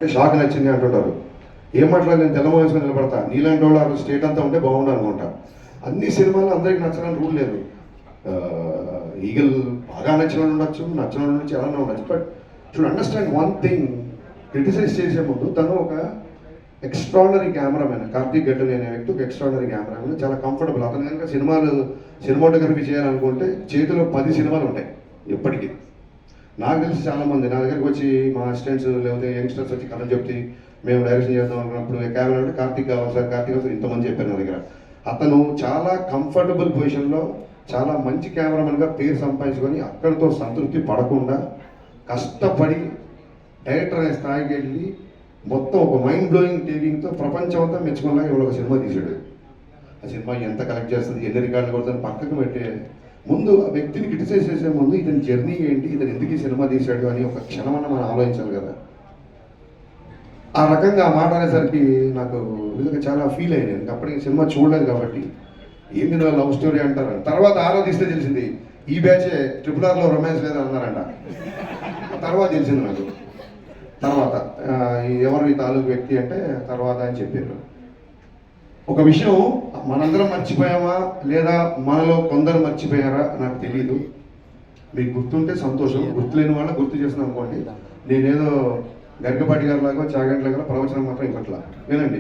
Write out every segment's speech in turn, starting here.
Shock నచ్చింది అంటుంటారు. ఏం మాట్లాడి నేను తెల్ల వేసుకొని నిలబడతా, నీలాంటి వాళ్ళు స్టేట్ అంతా ఉంటే బాగుండు అనుకుంటా. అన్ని సినిమాలు అందరికి నచ్చడానికి రూల్ లేదు. ఈగల్ బాగా నచ్చిన వాళ్ళు ఉండొచ్చు, నచ్చిన వాళ్ళు నుంచి ఎలా ఉండొచ్చు. But should understand one thing, criticise చేసే ముందు తను ఒక ఎక్స్ట్రాడనరీ కెమెరామెన్. కార్తీక్ గడ్డలి అనే వ్యక్తి ఒక ఎక్స్ట్రాడనరీ కెమెరామెన్, చాలా కంఫర్టబుల్. అతను కనుక సినిమాటోగ్రఫీ చేయాలనుకుంటే చేతిలో 10 సినిమాలు ఉంటాయి ఎప్పటికీ. నాకు తెలిసి చాలామంది నా దగ్గరికి వచ్చి మా అసిస్టెంట్స్ లేకపోతే యంగ్స్టర్స్ వచ్చి కథలు చెప్తే మేము డైరెక్షన్ చేద్దాం అనుకున్నప్పుడు కెమెరా అంటే కార్తీక్ కావాలి సార్, కార్తీక్ సార్ ఇంతమంది చెప్పారు నా దగ్గర. అతను చాలా కంఫర్టబుల్ పొజిషన్లో చాలా మంచి కెమెరామెన్గా పేరు సంపాదించుకొని అక్కడితో సంతృప్తి పడకుండా కష్టపడి డైరెక్టర్ అనే స్థాయికి వెళ్ళి మొత్తం ఒక మైండ్ బ్లోయింగ్ టేకింగ్తో ప్రపంచం అంతా మెచ్చుకునేలాగా ఇవాళ ఒక సినిమా తీశాడు. ఆ సినిమా ఎంత కలెక్ట్ చేస్తుంది, ఎన్ని రికార్డులు కొడుతుంది పక్కకు పెట్టే ముందు ఆ వ్యక్తిని క్రిటిసైజ్ చేసే ముందు ఇతని జర్నీ ఏంటి, ఇతను ఎందుకు ఈ సినిమా తీశాడు అని ఒక క్షణమన్నా మనం ఆలోచించాలి కదా. ఆ రకంగా మాట అనేసరికి నాకు నిజంగా చాలా ఫీల్ అయ్యాను. అప్పటికి సినిమా చూడలేదు కాబట్టి ఏంటి లవ్ స్టోరీ అంటారు. తర్వాత ఆలోచిస్తే తెలిసింది ఈ బ్యాచే RRRలో రొమాన్స్ లేదని అన్నారంట. తర్వాత తెలిసింది నాకు. తర్వాత ఎవరు ఈ తాలూకు వ్యక్తి అంటే తర్వాత అని చెప్పారు. ఒక విషయం మనందరం మర్చిపోయామా లేదా మనలో కొందరు మర్చిపోయారా నాకు తెలియదు. మీకు గుర్తుంటే సంతోషం, గుర్తులేని వాళ్ళ గుర్తు చేస్తున్నాం అనుకోండి. నేనేదో గరికపాటి గారి లాగా చాగంట్ల గారు ప్రవచనం మాత్రం ఇవ్వట్లా. వినండి,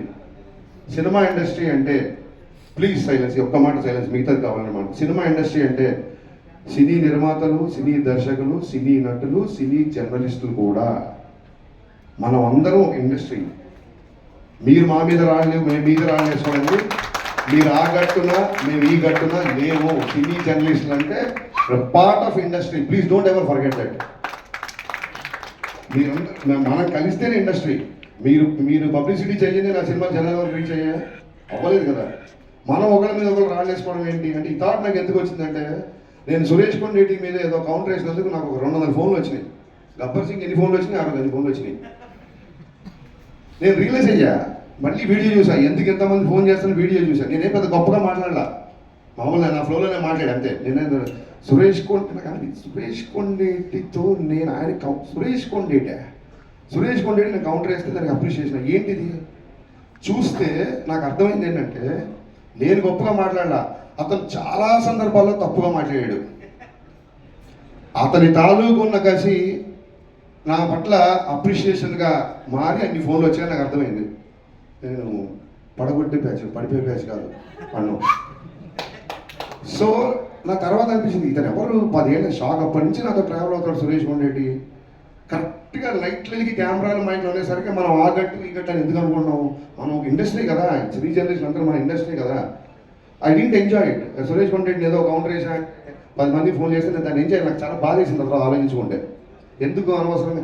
సినిమా ఇండస్ట్రీ అంటే ప్లీజ్ సైలెన్స్, ఒక్క మాట సైలెన్స్, మిగతాది కావాలన్నమాట. సినిమా ఇండస్ట్రీ అంటే సినీ నిర్మాతలు, సినీ దర్శకులు, సినీ నటులు, సినీ జర్నలిస్టులు కూడా మనం అందరం ఇండస్ట్రీ. మీరు మా మీద రాలేవు, మేము మీద రాలేసుకోండి. మీరు ఆ గట్టున మేము ఈ గట్టున లేవు. సినీ జర్నలిస్టులు అంటే part of industry. Please don't ever forget that. మీరు మనం కలిస్తేనే ఇండస్ట్రీ. మీరు పబ్లిసిటీ చేయండి, నా సినిమా జనాల వరకు రీచ్ అయ్యా అవ్వలేదు కదా. మనం ఒకరి మీద ఒకరు రాళ్ళేసుకోవడం ఏంటి అంటే ఈ థాట్ నాకు ఎందుకు వచ్చిందంటే, నేను సురేష్ కొండేటి మీద ఏదో కౌంటర్ వేసినందుకు నాకు ఒక 200 ఫోన్లు వచ్చినాయి. గబ్బర్ సింగ్ ఎన్ని ఫోన్లు వచ్చినాయి, 600 ఫోన్లు వచ్చినాయి. నేను రియలైజ్ అయ్యా, మళ్ళీ వీడియో చూసా, ఎందుకు ఎంతమంది ఫోన్ చేస్తాను వీడియో చూసా. నేనేం పెద్ద గొప్పగా మాట్లాడలా, మామూలుగా నా ఫ్లోలోనే మాట్లాడా అంతే. నేనే సురేష్ కొండేటితో నేను సురేష్ కొండేటి నేను కౌంటర్ వేస్తే దానికి అప్రిషియేషన్ ఏంటిది చూస్తే నాకు అర్థమైంది ఏంటంటే, నేను గొప్పగా మాట్లాడలా, అతను చాలా సందర్భాల్లో తప్పుగా మాట్లాడాడు. అతని తాలూకు ఉన్న కసి నా పట్ల అప్రిషియేషన్గా మారి అన్ని ఫోన్లు వచ్చాయని నాకు అర్థమైంది. నేను పడగొట్టే బ్యాచ్, పడిపోయే బ్యాచ్ కాదు అన్ను. సో నా తర్వాత అనిపించింది ఇతను ఎవరు 10 ఏళ్ళ షాక్. అప్పటి నుంచి నాతో ట్రావెల్ అవుతాడు సురేష్ కొండేటి. కరెక్ట్గా లైట్లకి కెమెరాలు మైండ్లో అనేసరికి మనం ఆ గట్టు ఈ గట్టు అని ఎందుకు అనుకుంటున్నాం. మనం ఒక ఇండస్ట్రీ కదా, సినీ జర్నలిస్ట్ అందరూ మన ఇండస్ట్రీ కదా. I didn't enjoy it. Suresh కొండేటిని ఏదో కౌంటర్ వేసా 10 మంది ఫోన్ చేస్తే నేను దాన్ని ఎంజాయ్, నాకు చాలా బాధ వేసింది తర్వాత ఆలోచించుకుంటే. ఎందుకు అనవసరంగా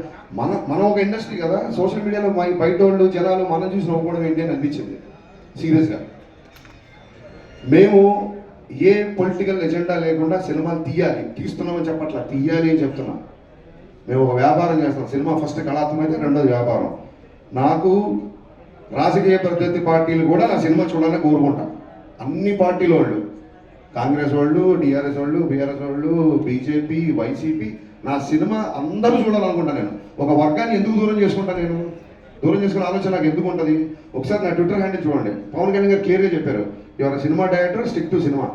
మనం ఒక ఇండస్ట్రీ కదా, సోషల్ మీడియాలో బయట వాళ్ళు జనాలు మనం చూసి నవ్వుకోవడం ఏంటి అని అనిపించింది సీరియస్గా. మేము ఏ పొలిటికల్ ఎజెండా లేకుండా సినిమాలు తీస్తున్నామని చెప్పట్లా, తీయాలి అని చెప్తున్నాం. మేము ఒక వ్యాపారం చేస్తాం. సినిమా ఫస్ట్ కళాత్మకం అయితే, రెండోది వ్యాపారం. నాకు రాజకీయ ప్రత్యర్థి పార్టీలు కూడా నా సినిమా చూడాలని కోరుకుంటాం. అన్ని పార్టీల వాళ్ళు, కాంగ్రెస్ వాళ్ళు, టీఆర్ఎస్ వాళ్ళు, బీఆర్ఎస్ వాళ్ళు, బీజేపీ, వైసీపీ, నా సినిమా అందరూ చూడాలనుకుంటా. నేను ఒక వర్గాన్ని ఎందుకు దూరం చేసుకుంటా, నేను దూరం చేసుకునే ఆలోచన నాకు ఎందుకు ఉంటుంది. ఒకసారి నా ట్విట్టర్ హ్యాండిల్ చూడండి, పవన్ కళ్యాణ్ గారు క్లియర్గా చెప్పారు, ఎవరు cinema director stick to cinema.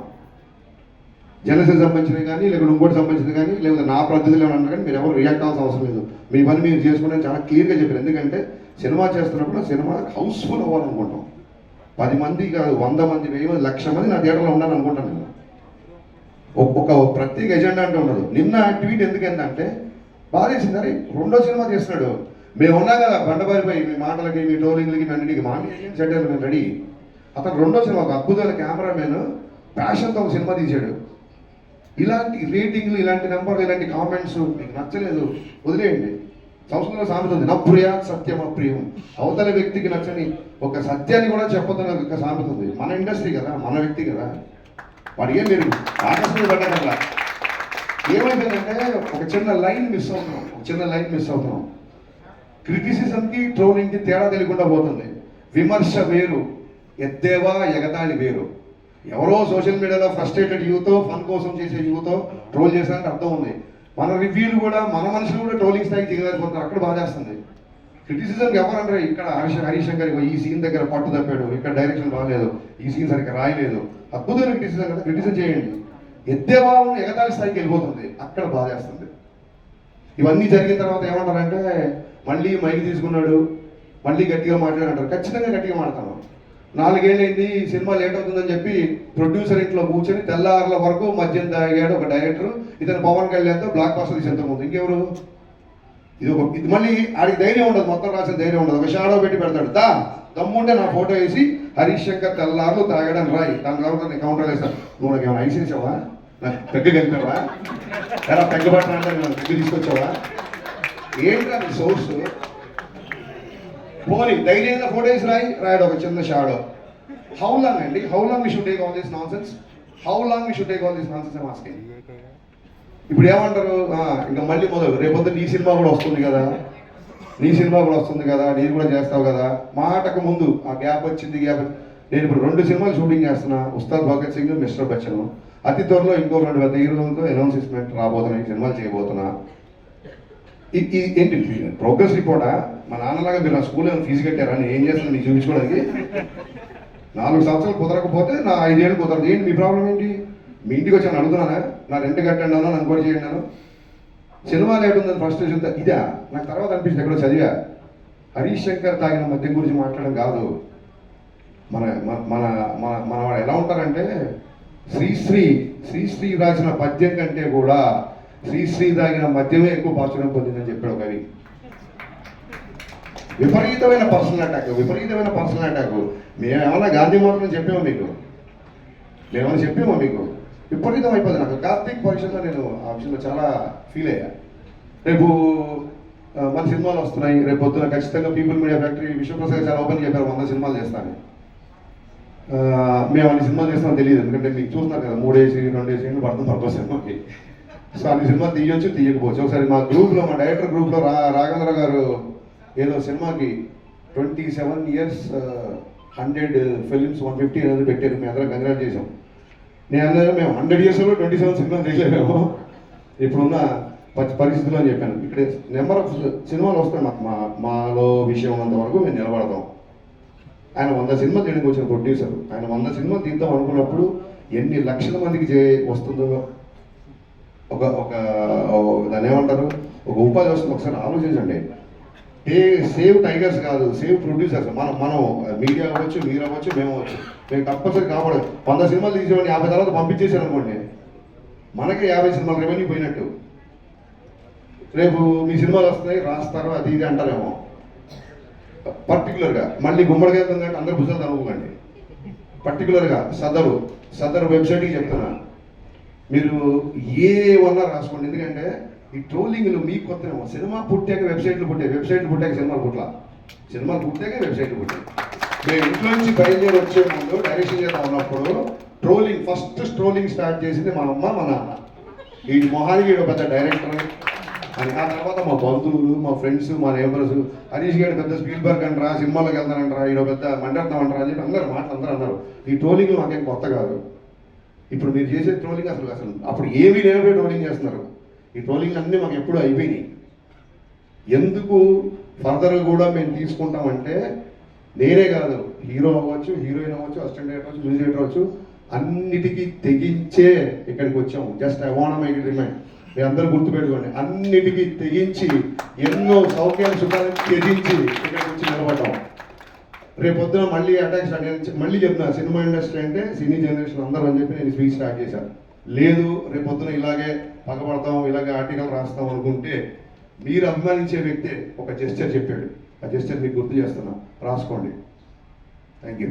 Janasena సంబంధించినవి కానీ లేకపోతే ఇంకోటి సంబంధించింది కానీ లేకపోతే నా పద్ధతిలో ఏమన్నా కానీ మీరు ఎవరు రియాక్ట్ అవ్వాల్సిన అవసరం లేదు, మీ పని మీరు చేసుకుంటే చాలా క్లియర్గా చెప్పారు. ఎందుకంటే సినిమా చేస్తున్నప్పుడు సినిమా హౌస్ఫుల్ అవ్వాలనుకుంటాం. 10 మంది కాదు, 100 మంది, 1000 మంది, 1,00,000 మంది నా థియేటర్లో ఉండాలనుకుంటాను నేను. ఒక ప్రత్యేక ఎజెండా అంటే ఉండదు. నిన్న ట్వీట్ ఎందుకంటే బాధేసింది, అరే రెండో సినిమా చేస్తున్నాడు, మేము ఉన్నా కదా బండబారిపోయి మీ మాటలకి మీ టోలింగ్లకి అన్నిటికి మా సెటర్ మేము రెడీ. అతను రెండో సినిమా ఒక అద్భుతమైన కెమెరామెన్ ప్యాషన్తో ఒక సినిమా తీశాడు. ఇలాంటి రేటింగ్లు, ఇలాంటి నెంబర్లు, ఇలాంటి కామెంట్స్ మీకు నచ్చలేదు వదిలేయండి. సంస్కృతంలో సామెత ఉంది, నప్రియ సత్యం అప్రియం. అవతల వ్యక్తికి నచ్చని ఒక సత్యాన్ని కూడా చెప్పొద్దని ఒక సామెత ఉంది. మన ఇండస్ట్రీ కదా, మన వ్యక్తి కదా, వాడికి ఏం మీరు ఆకర్షణ పడ్డాకట్లా. ఏమైందంటే ఒక చిన్న లైన్ మిస్ అవుతున్నాం. క్రిటిసిజంకి ట్రోలింగ్కి తేడా తెలియకుండా పోతుంది. విమర్శ వేరు, ఎద్దేవా ఎగతాళి వేరు. ఎవరో సోషల్ మీడియాలో ఫ్రస్ట్రేటెడ్ యూతో, ఫన్ కోసం చేసే యూతో ట్రోల్ చేశారంటే అర్థం ఉంది. మన రివ్యూలు కూడా, మన మనుషులు కూడా ట్రోలింగ్ స్థాయికి దిగలేకపోతున్నారు. అక్కడ బాధేస్తుంది. క్రిటిసిజం ఎవరన్నారు? ఇక్కడ హరీష్ శంకర్ ఈ సీన్ దగ్గర పట్టు తప్పాడు, ఇక్కడ డైరెక్షన్ బాగాలేదు, ఈ సీన్ సరిగ్గా రాయలేదు, అద్భుతమైన క్రిటిసిజం కదా, క్రిటిసిజం చేయండి. ఎద్దేవాళ్ళను ఎగతాళి స్థాయికి వెళ్ళిపోతుంది, అక్కడ బాధేస్తుంది. ఇవన్నీ జరిగిన తర్వాత ఏమంటారంటే మళ్ళీ మైక్ తీసుకున్నాడు, మళ్ళీ గట్టిగా మాట్లాడంటారు. ఖచ్చితంగా గట్టిగా మాట్లాడతాను. 4 ఏళ్ళైంది, సినిమా లేట్ అవుతుందని చెప్పి ప్రొడ్యూసర్ ఇంట్లో కూర్చొని తెల్లారుల వరకు మద్యం తాగాడు ఒక డైరెక్టర్. ఇతను పవన్ కళ్యాణ్తో బ్లాక్ బాస్టర్ తీసి ఎంతమంది, ఇంకెవరు? ఇది మళ్ళీ ఆడికి ధైర్యం ఉండదు, మొత్తం రాసిన ధైర్యం ఉండదు. ఒక షాడో పెట్టి పెడతాడు, దమ్ముంటే నా ఫోటో వేసి హరీష్ శంకర్ తెల్లారులు తాగడానికి రాయి, దాని తర్వాత నేను కౌంటర్ వేస్తాను. నువ్వు నాకు ఏమైనా ఐస్ వేసావా, నాకు పెగ్గ కలిపావా, ఎలా పెగ్గబట్టిన అంటే నాకు పెగ్గు తీసుకొచ్చావా, ఏంటి అది సోర్స్? పోనీ ధైర్యంగా ఫోటో వేసి రాయడు ఒక చిన్న షాడో. హౌ లాంగ్ అండి, how long we should take all this non sense, how long we should take all this non sense asking. ఇప్పుడు ఏమంటారు, ఇంకా మళ్ళీ మొదలు, రేపొద్దు నీ సినిమా కూడా వస్తుంది కదా, నేను కూడా చేస్తావు కదా. మాటకు ముందు ఆ గ్యాప్ వచ్చింది. నేను ఇప్పుడు 2 సినిమాలు షూటింగ్ చేస్తున్నా, ఉస్తాద్ భగత్ సింగ్, మిస్టర్ బచ్చన్. అతి త్వరలో ఇంకో 2 పెద్ద హీరోలతో అనౌన్స్మెంట్ రాబోతున్నాయి, సినిమాలు చేయబోతున్నా. ఏంటి ప్రోగ్రెస్ రిపోర్టా? మా నాన్నలాగా మీరు నా స్కూల్ ఏమైనా ఫీజు కట్టారా, నేను ఏం చేస్తాను మీకు చూపించుకోవడానికి? 4 సంవత్సరాలు కుదరకపోతే నా 5 ఏళ్ళు కుదరదు. ఏంటి మీ ప్రాబ్లం ఏంటి? మీ ఇంటికి వచ్చాను అడుగుతున్నానా, నా రెంట్ కట్టండి అన్నా, నన్ను కూడా చేయండి అన్నాను. సినిమా లేట్ ఉందని ఫ్రస్ట్రేషన్ ఇదా నాకు తర్వాత అనిపించింది. ఎక్కడో చదివా, హరీష్ శంకర్ తాగిన మద్యం గురించి మాట్లాడడం కాదు. మన మన మన మన వాడు ఎలా ఉంటారంటే, శ్రీశ్రీ రాసిన పద్యం కంటే కూడా శ్రీశ్రీ తాగిన మద్యమే ఎక్కువ ప్రాచుర్యం పొందిందని చెప్పాడు కవి. విపరీతమైన పర్సనల్ అటాక్. మేమేమన్నా గాంధీ మాత్రం చెప్పామో మీకు? విపరీతం అయిపోయింది. నాకు కార్తీక్ పరీక్షలో నేను ఆ విషయంలో చాలా ఫీల్ అయ్యా. రేపు మన సినిమాలు వస్తున్నాయి, రేపు పొద్దున ఖచ్చితంగా పీపుల్ మీడియా ఫ్యాక్టరీ విశ్వప్రసాద్ చాలా ఓపెన్ చెప్పారు 100 సినిమాలు చేస్తాను. మేము అన్ని సినిమాలు చేస్తామని తెలియదు, ఎందుకంటే మీకు చూస్తున్నారు కదా 3 ఏసి 2 ఏసి పడుతుంది పర్పస్ సినిమాకి. సో అన్ని సినిమాలు తీయొచ్చు, తీయకపోవచ్చు. ఒకసారి మా గ్రూప్లో, మా డైరెక్టర్ గ్రూప్లో రాఘవేంద్ర గారు ఏదో సినిమాకి 27 years 100 films 150 అనేది పెట్టారు. మేము అందరం కంగ్రాట్ చేసాం. నేను అన్నాను, మేము 100 yearsలో 27 సినిమాలు తీయలేమేమో ఇప్పుడున్న పరిస్థితుల్లో అని చెప్పాను. ఇక్కడ నెంబర్ ఆఫ్ సినిమాలు వస్తాయి, మాలో విషయం ఉన్నంత వరకు మేము నిలబడతాం. ఆయన 100 సినిమా తీయడానికి వచ్చిన ప్రొడ్యూసర్, ఆయన 100 సినిమా తీద్దాం అనుకున్నప్పుడు ఎన్ని లక్షల మందికి వస్తుందో, ఒక దాన్ని ఏమంటారు, ఒక ఉపాధి వస్తుంది. ఒకసారి ఆలోచించండి. సేవ్ టైగర్స్ కాదు, సేవ్ ప్రొడ్యూసర్స్. మనం మీడియా అవ్వచ్చు, మీరు అవ్వచ్చు, మేము అవ్వచ్చు. మేము కంపల్సరీ కాపాడు. 100 సినిమాలు తీసేవాడిని 50 తర్వాత పంపించేశారు అనుకోండి, మనకే 50 సినిమాలు రెవెన్యూ పోయినట్టు. రేపు మీ సినిమాలు వస్తున్నాయి, రాస్తారు, అది ఇది అంటారేమో. పర్టికులర్గా మళ్ళీ గుమ్మడికాయ కంటే అందరూ భుజాలు తనుకోకండి. పర్టికులర్గా సదరు వెబ్సైట్కి చెప్తున్నా, మీరు ఏమన్నా రాసుకోండి. ఎందుకంటే ఈ ట్రోలింగ్లు మీకు కొత్తమేమో. సినిమా పుట్టాక వెబ్సైట్లు పుట్టాక సినిమాలు పుట్టాక వెబ్సైట్లు పుట్టాయి. మేము ఇంట్లో నుంచి బయలుదేరి వచ్చే ముందు డైరెక్షన్ చేద్దాం ఉన్నప్పుడు ఫస్ట్ ట్రోలింగ్ స్టార్ట్ చేసింది మా అమ్మ, మా నాన్న. వీడి మొహానికి వీడు పెద్ద డైరెక్టర్ అని. ఆ తర్వాత మా బంధువులు, మా ఫ్రెండ్స్, మా నేబర్స్, హరీష్ గారు పెద్ద స్పీల్బర్గ్ అంటారా, సినిమాలకు వెళ్తానంటారా, ఈడో పెద్ద మంటాడతామంటారా అని చెప్పి అందరూ అన్నారు. ఈ ట్రోలింగ్లు మాకేం కొత్త కాదు. ఇప్పుడు మీరు చేసే ట్రోలింగ్ అసలు అప్పుడు ఏమీ లేనప్పుడు ట్రోలింగ్ చేస్తున్నారు. ఈ ట్రోలింగ్ అన్నీ మాకు ఎప్పుడూ అయిపోయినాయి. ఎందుకు ఫర్దర్ కూడా మేము తీసుకుంటామంటే, నేనే కాదు, హీరో అవ్వచ్చు, హీరోయిన్ అవ్వచ్చు, అసిస్టెంట్ డైరెక్టర్ అవ్వచ్చు, మ్యూజిక్ డైరెక్టర్ అవ్వచ్చు, అన్నిటికీ తెగించే ఇక్కడికి వచ్చాము. Just I want make it remind. మీరు అందరూ గుర్తుపెట్టుకోండి, అన్నిటికీ తెగించి, ఎన్నో సౌకర్యాలు సుఖాలను త్యజించి ఇక్కడికి వచ్చి నిలబడ్డాం. రేపొద్దున మళ్ళీ అటాక్ స్టార్ట్ చేసి మళ్ళీ చెప్తున్నా, సినిమా ఇండస్ట్రీ అంటే సినీ జనరేషన్ అందరూ అని చెప్పి నేను స్పీచ్ స్టార్ట్ చేశాను. లేదు రేపొద్దున ఇలాగే పగబడతాం, ఇలాగే ఆర్టికల్ రాస్తాం అనుకుంటే, మీరు అభిమానించే వ్యక్తే ఒక జెస్చర్ చెప్పాడు. ఆ జెస్చర్ మీకు గుర్తు చేస్తున్నా, రాసుకోండి. Thank you.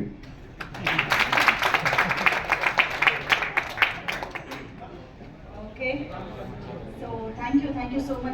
Okay, so thank you so much.